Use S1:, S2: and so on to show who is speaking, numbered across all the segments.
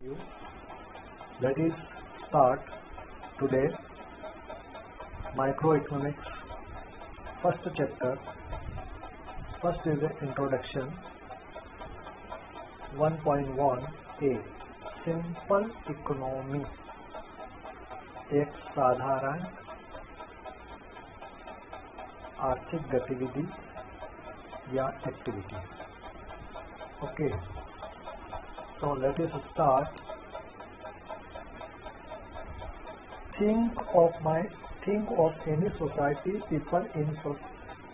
S1: you. Let us start today microeconomics first chapter. First is the introduction. 1.1a Simple economy, एक साधारण आर्थिक गतिविधि या activity. Okay, so let us start. Think of any society. People in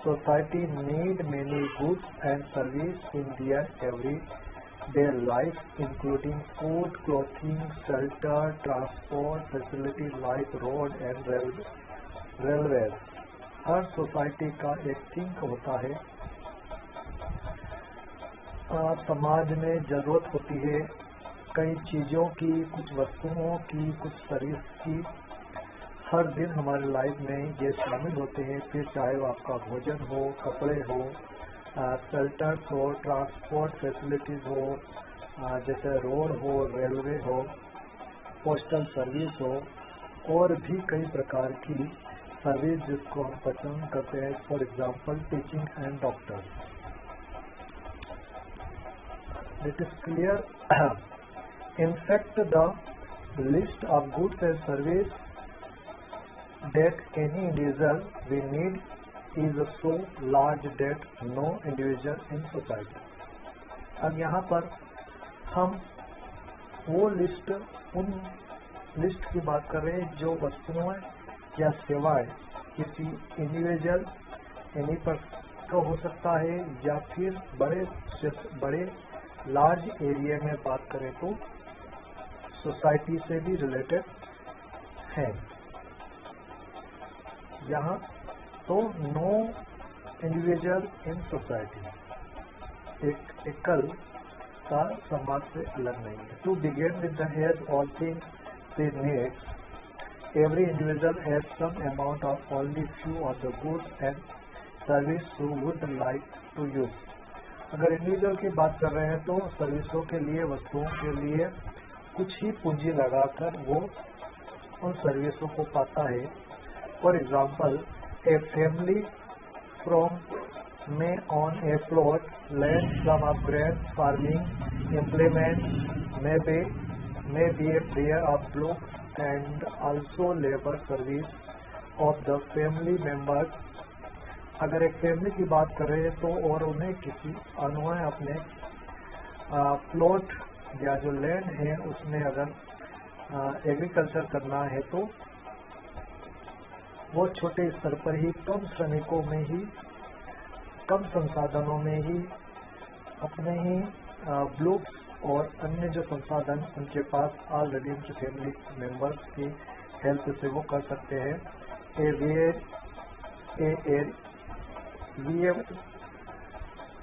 S1: society need many goods and services in their everyday life, including food, clothing, shelter, transport facilities like road and railways. Her society का एक think होता है. समाज में जरूरत होती है कई चीज़ों की, कुछ वस्तुओं की, कुछ सर्विस की. हर दिन हमारे लाइफ में ये शामिल होते हैं. फिर चाहे वो आपका भोजन हो, कपड़े हो, शेल्टर्स हो, ट्रांसपोर्ट फैसिलिटीज़ हो, जैसे रोड हो, रेलवे हो, पोस्टल सर्विस हो, और भी कई प्रकार की सर्विस जिसको हम पसंद करते हैं. For example teaching and doctors. It is clear. In fact, the list of goods and services that any individual will need is so large that no individual in society. अब यहाँ पर हम वो लिस्ट, उन लिस्ट की बात कर रहे हैं जो वस्तुएं या सेवाएं किसी इंडिविजुअल एनी पर को हो सकता है या फिर बड़े लार्ज एरिया में बात करें तो सोसाइटी से भी रिलेटेड है. यहाँ तो नो इंडिविजुअल इन सोसाइटी, एक एकल का समाज से अलग नहीं है. To begin with the head all things they needs. Every individual has some amount of only few of the goods and service who would like to use. अगर individual की बात कर रहे हैं तो सर्विसों के लिए, वस्तुओं के लिए कुछ ही पूंजी लगाकर वो उन सर्विसों को पाता है. For example, a family from may on a plot land some of grain farming implement may be a pair of block and also labour service of the family members. अगर एक फैमिली की बात कर रहे हैं तो और उन्हें किसी अन्वय अपने प्लॉट या जो लैंड है उसमें अगर एग्रीकल्चर करना है तो वो छोटे स्तर पर ही, कम श्रमिकों में ही, कम संसाधनों में ही, अपने ही ब्लॉक्स और अन्य जो संसाधन उनके पास ऑलरेडी उनके फैमिली मेंबर्स की हेल्प से वो कर सकते हैं.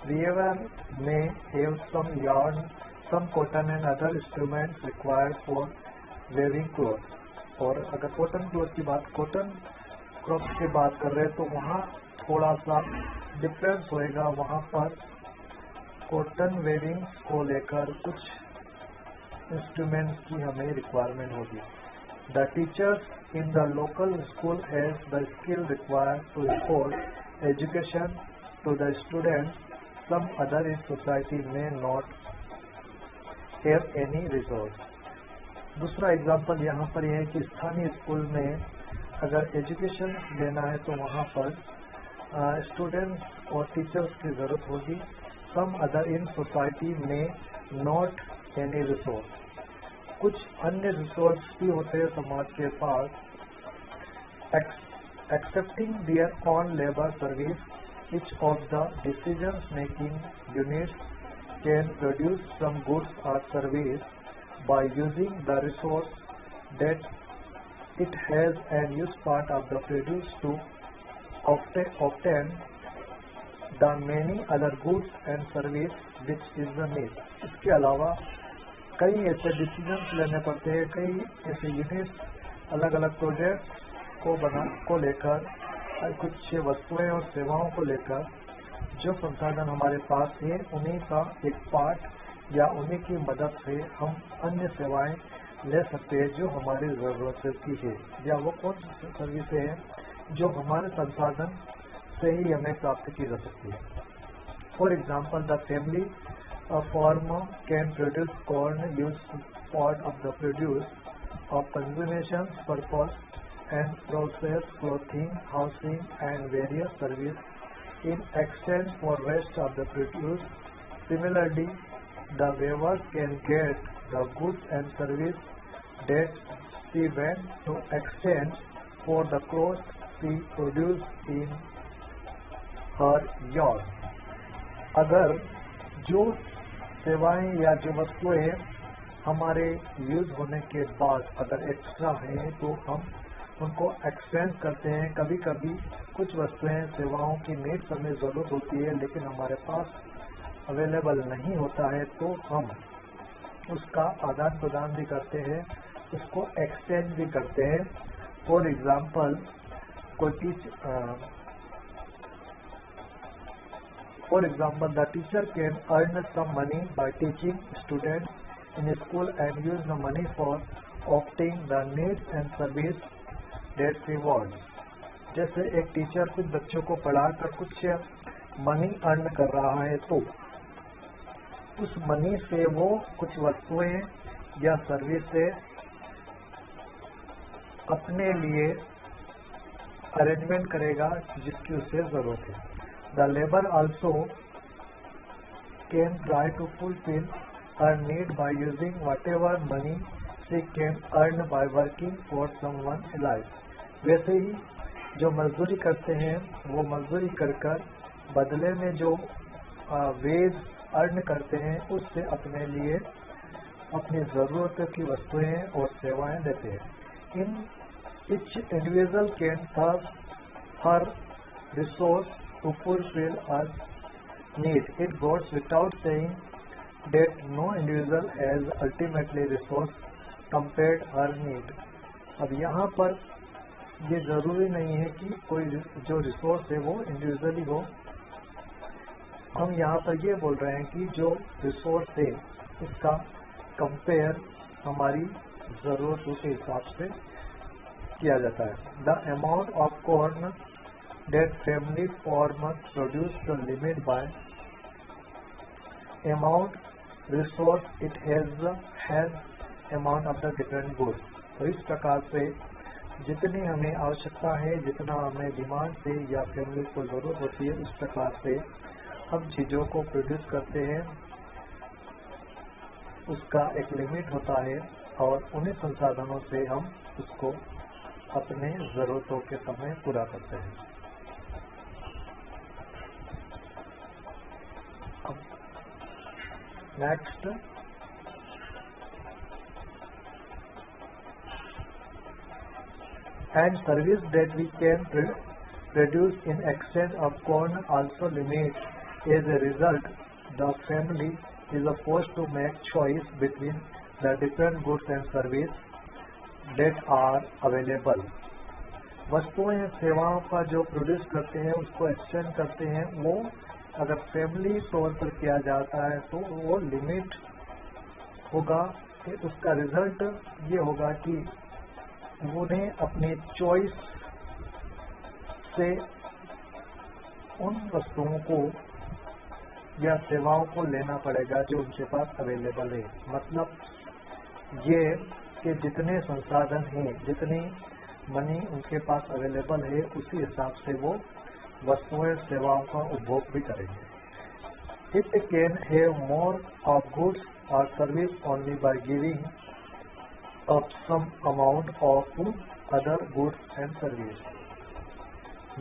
S1: Weaver may have some yarn, some cotton and other instruments required for weaving clothes. और अगर कॉटन क्लॉथ की बात, कॉटन क्रॉप की बात कर रहे हैं तो वहाँ थोड़ा सा डिफरेंस होएगा. वहाँ पर कॉटन वेविंग को लेकर कुछ इंस्ट्रूमेंट्स की हमें रिक्वायरमेंट होगी. The teachers in the local school has the skill required to impart education to the students. Some other in society may not have any resource. दूसरा एग्जाम्पल यहाँ पर यह है कि स्थानीय स्कूल में अगर एजुकेशन देना है तो वहाँ पर स्टूडेंट्स और टीचर्स की ज़रूरत होगी. Some other in society may not any resource. कुछ अन्य रिसोर्स भी होते हैं समाज के पास. Accepting their own labor service, each of the decisions making units can produce some goods or service by using the resource that it has and use part of the produce to obtain the many other goods and service which is the need. इसके अलावा कई ऐसे decisions लेने पड़ते हैं, कई ऐसे units अलग अलग प्रोजेक्ट को लेकर, कुछ वस्तुएं और सेवाओं को लेकर जो संसाधन हमारे पास है उन्हीं का एक पार्ट या उन्हीं की मदद से हम अन्य सेवाएं ले सकते हैं जो हमारी ज़रूरत की है, या वो कौन सी सर्विसेज हैं जो हमारे संसाधन से ही हमें प्राप्त की जा सकती है। For example, the family farm can produce corn used part of the produce of consumption purpose and process clothing, housing and various service in exchange for rest of the produce. Similarly, the weavers can get the goods and service that she went to exchange for the clothes she produced in her yard. अगर जो सेवाएं या जो वस्तुएं हमारे use होने के बाद अगर एक्स्ट्रा हैं तो हम उनको एक्सचेंज करते हैं। कभी कभी कुछ वस्तुएं सेवाओं की नीड समय ज़रूरत होती है लेकिन हमारे पास अवेलेबल नहीं होता है, तो हम उसका आदान प्रदान भी करते हैं, उसको एक्सचेंज भी करते हैं। For example, the teacher can earn some money by teaching students in school and use the money for obtaining the needs and service that she wants. जैसे एक टीचर कुछ बच्चों को पढ़ाकर कुछ मनी अर्न कर रहा है, तो उस मनी से वो कुछ वस्तुएं या सर्विसेज अपने लिए अरेंजमेंट करेगा जिसकी उसे जरूरत है। The labor also can try to fulfill her need by using whatever money she can earn by working for someone else. वैसे ही जो मजदूरी करते हैं वो मजदूरी कर बदले में जो वेज अर्न करते हैं उससे अपने लिए अपनी ज़रूरत की वस्तुएं और सेवाएं देते हैं। इन each individual can serve her resource to fulfill her need. It goes without saying that no individual has ultimately resource compared her need. अब यहाँ पर ये जरूरी नहीं है कि कोई जो रिसोर्स है वो इंडिविजुअली हो। हम यहाँ पर ये बोल रहे हैं कि जो रिसोर्स है उसका कंपेयर हमारी ज़रूरतों के हिसाब से किया जाता है। The amount of corn that family farmers produce the limit by amount resource it has amount of the different goods. तो इस प्रकार से जितनी हमें आवश्यकता है, जितना हमें डिमांड से या फैमिली को जरूरत होती है, उस प्रकार से हम चीज़ों को प्रोड्यूस करते हैं। उसका एक लिमिट होता है और उन्हीं संसाधनों से हम उसको अपने ज़रूरतों के समय पूरा करते हैं। Next, and service that we can produce in exchange of corn also limit. As a result, the family is forced to make choice between the different goods and service that are available. वस्तुएं सेवाओं का जो produce करते हैं उसको exchange करते हैं, वो अगर फैमिली तौर पर किया जाता है तो वो लिमिट होगा कि उसका रिजल्ट ये होगा कि उन्हें अपनी चॉइस से उन वस्तुओं को या सेवाओं को लेना पड़ेगा जो उनके पास अवेलेबल है। मतलब ये कि जितने संसाधन हैं, जितनी मनी उनके पास अवेलेबल है, उसी हिसाब से वो वस्तुएं सेवाओं का उपभोग भी करेंगे। It can have more of goods or service only by giving up some amount of other goods and service.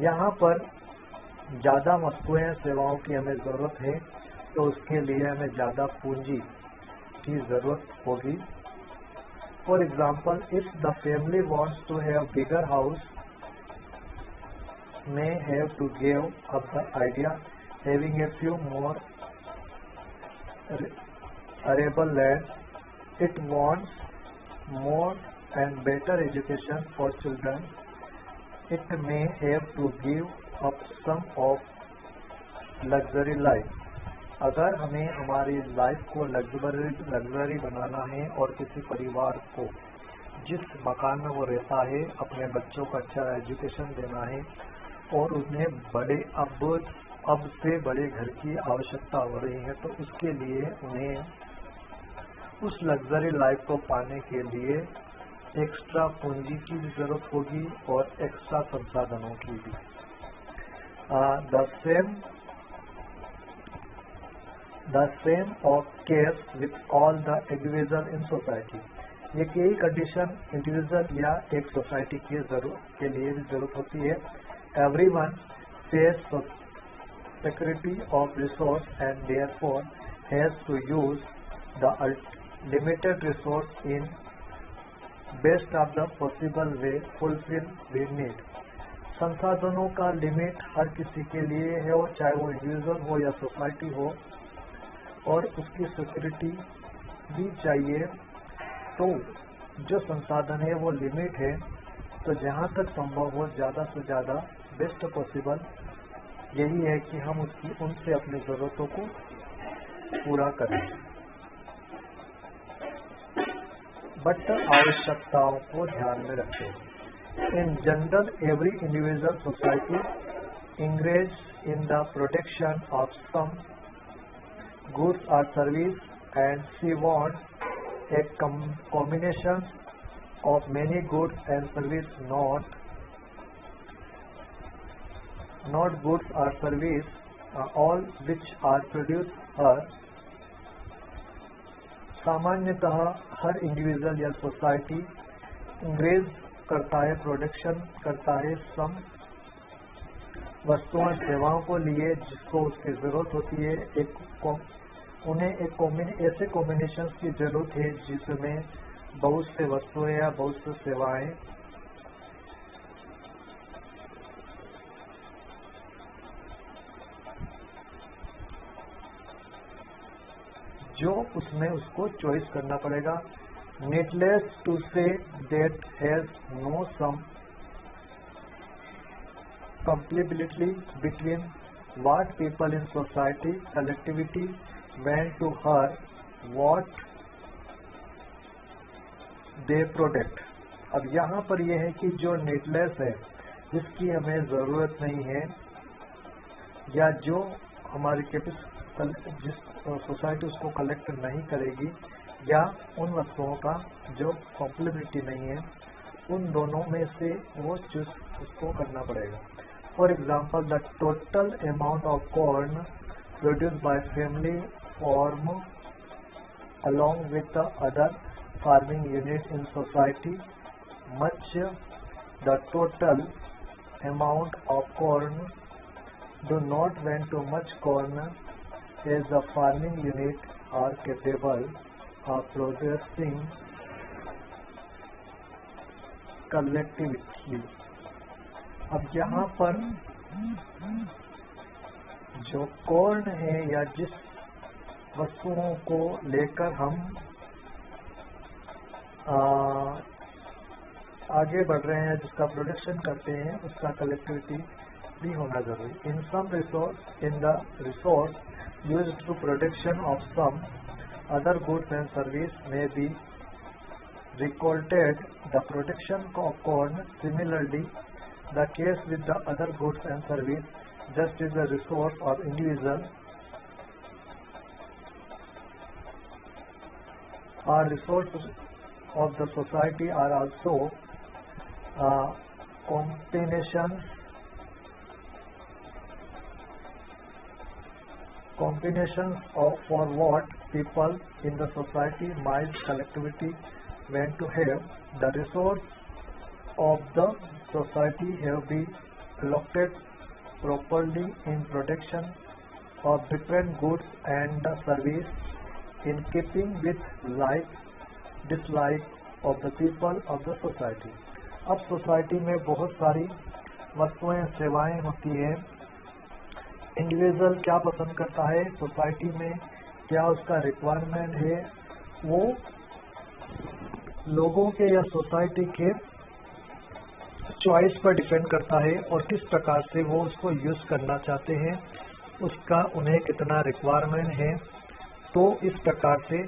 S1: यहाँ पर ज़्यादा वस्तुएं सेवाओं की हमें ज़रूरत है तो उसके लिए हमें ज़्यादा पूंजी की ज़रूरत होगी। For example, if the family wants to have bigger house, may have to give up the idea having a few more arable land. It wants more and better education for children. It may have to give up some of luxury life. अगर हमें हमारी life को luxury बनाना है और किसी परिवार को जिस मकान में वो रहता है अपने बच्चों को अच्छा एजुकेशन देना है और उन्हें अब से बड़े घर की आवश्यकता हो रही है, तो उसके लिए उन्हें उस लग्जरी लाइफ को पाने के लिए एक्स्ट्रा पूंजी की भी जरूरत होगी और एक्स्ट्रा संसाधनों की भी। The same of case with all the individual in society। ये यही कंडीशन इंडिविजुअल या एक सोसाइटी के लिए भी जरूरत होती है। Everyone face security of resource and therefore has to use the limited resource in best of the possible way fulfill the need। संसाधनों का लिमिट हर किसी के लिए है, और चाहे वो इंडिविजुअल हो या सोसाइटी हो, और उसकी सिक्योरिटी भी चाहिए। तो जो संसाधन है वो लिमिट है, तो जहाँ तक संभव हो ज़्यादा से ज़्यादा बेस्ट पॉसिबल यही है कि हम उनसे अपनी ज़रूरतों को पूरा करें, बट आवश्यकताओं को ध्यान में रखें। In general, every individual society engaged in the production of some goods or service, and she wants a combination of many goods and service, not goods or service, all which are produced her। सामान्यतः हर individual या society engage करता है, production करता है सम वस्तुओं सेवाओं को लिए जिसको उसकी जरूरत होती है। उन्हें ऐसे कॉम्बिनेशन की जरूरत है जिसमें बहुत से वस्तुएं या बहुत से सेवाएं जो उसमें उसको चॉइस करना पड़ेगा। Needless to say that has no some compatibility between what people in society collectivity want to her what they protect। अब यहाँ पर यह है कि जो needless है, जिसकी हमें ज़रूरत नहीं है, या जो हमारी जिस सोसाइटी उसको कलेक्ट नहीं करेगी, या उन वस्तुओं का जो कॉम्प्लीमेंट्री नहीं है, उन दोनों में से वो चूज उसको करना पड़ेगा। For example, the total amount of corn produced by family farm along with the other farming unit in society, much the total amount of corn do not went to much corn as the farming unit are capable of producing collectively। अब यहाँ पर जो corn है या जिस वस्तुओं को लेकर हम आगे बढ़ रहे हैं, जिसका प्रोडक्शन करते हैं, उसका कलेक्टिविटी भी होना जरूरी। In some resource in the resource used to production of some other goods and service may be recolted the production of corn। Similarly, the case with the other goods and service, just as the resource of individual or resources of the society are also combinations of for what people in the society might collectivity want to have। The resource of the society have been allocated properly in production of different goods and service in keeping with like dislike of the people of the society। अब society में बहुत सारी वस्तुएं सेवाएं होती हैं। Individual क्या पसंद करता है, सोसाइटी में क्या उसका रिक्वायरमेंट है, वो लोगों के या सोसाइटी के चॉइस पर डिपेंड करता है और किस प्रकार से वो उसको यूज करना चाहते हैं। उसका उन्हें कितना रिक्वायरमेंट है। तो इस प्रकार से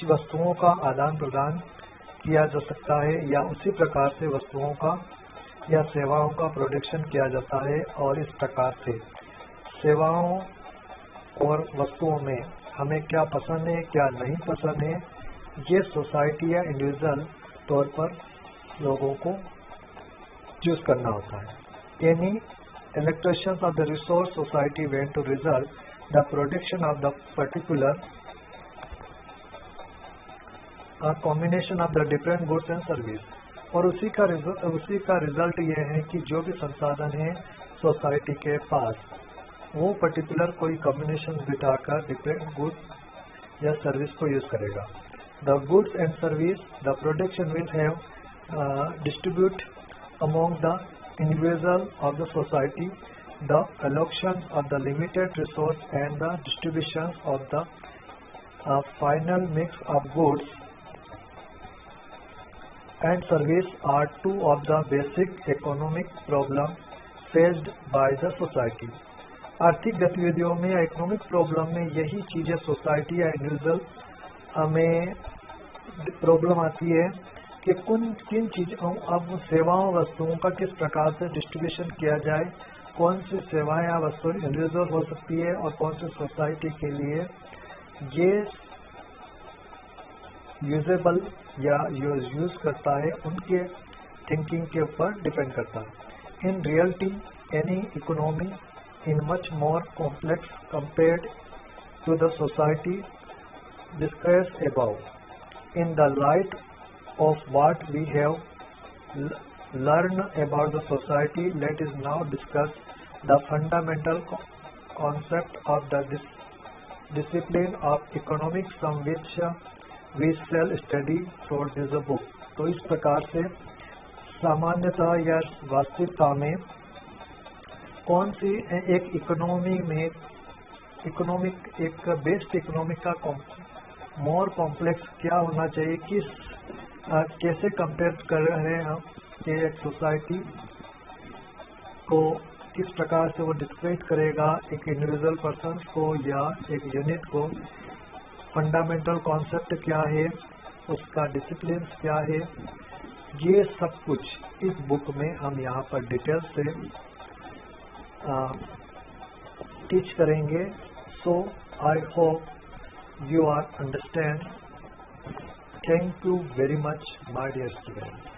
S1: वस्तुओं का आदान प्रदान किया जा सकता है, या उसी प्रकार से वस्तुओं का या सेवाओं का प्रोडक्शन किया जाता है। और इस प्रकार से सेवाओं और वस्तुओं में हमें क्या पसंद है क्या नहीं पसंद है, ये सोसाइटी या इंडिविजुअल तौर पर लोगों को चूज करना होता है। Any electrotions of the resource society went to result the production of the particular a combination of the different goods and service। और उसी का रिजल्ट ये है कि जो भी संसाधन है सोसाइटी के पास, वो पर्टिकुलर कोई कॉम्बिनेशन बिठाकर डिफरेंट गुड्स या सर्विस को यूज करेगा। The goods and service the production will have distribute among the individual of the society, the allocation of the limited resource and the distribution of the final mix of goods and service are two of the basic economic problem faced by the society। आर्थिक गतिविधियों में या economic problem में यही चीजें society या individual हमें problem आती है कि किन चीजों, अब सेवाओं वस्तुओं का किस प्रकार से डिस्ट्रीब्यूशन किया जाए, कौन सी सेवाएं या वस्तुएं इंडिविजुअल हो सकती है और कौन सी सोसाइटी के लिए ये यूजेबल या यूज करता है, उनके थिंकिंग के ऊपर डिपेंड करता है। In reality any economy in much more complex compared to the society discussed above. In the light of what we have learned about the society, let us now discuss the fundamental concept of the discipline of economics from which we shall study through this book। तो इस प्रकार से सामान्यतः या वास्तविकता में कौन सी एक इकोनॉमी में एक बेस्ट इकोनॉमिक का मोर कॉम्प्लेक्स क्या होना चाहिए, कैसे कंपेयर कर रहे हैं हम कि एक सोसाइटी को किस प्रकार से वो डिस्क्राइब करेगा, एक इंडिविजुअल पर्सन को या एक यूनिट को, फंडामेंटल कॉन्सेप्ट क्या है, उसका डिसिप्लिन क्या है, ये सब कुछ इस बुक में हम यहाँ पर डिटेल से टीच करेंगे। So I hope you are understand। Thank you very much, my dear students।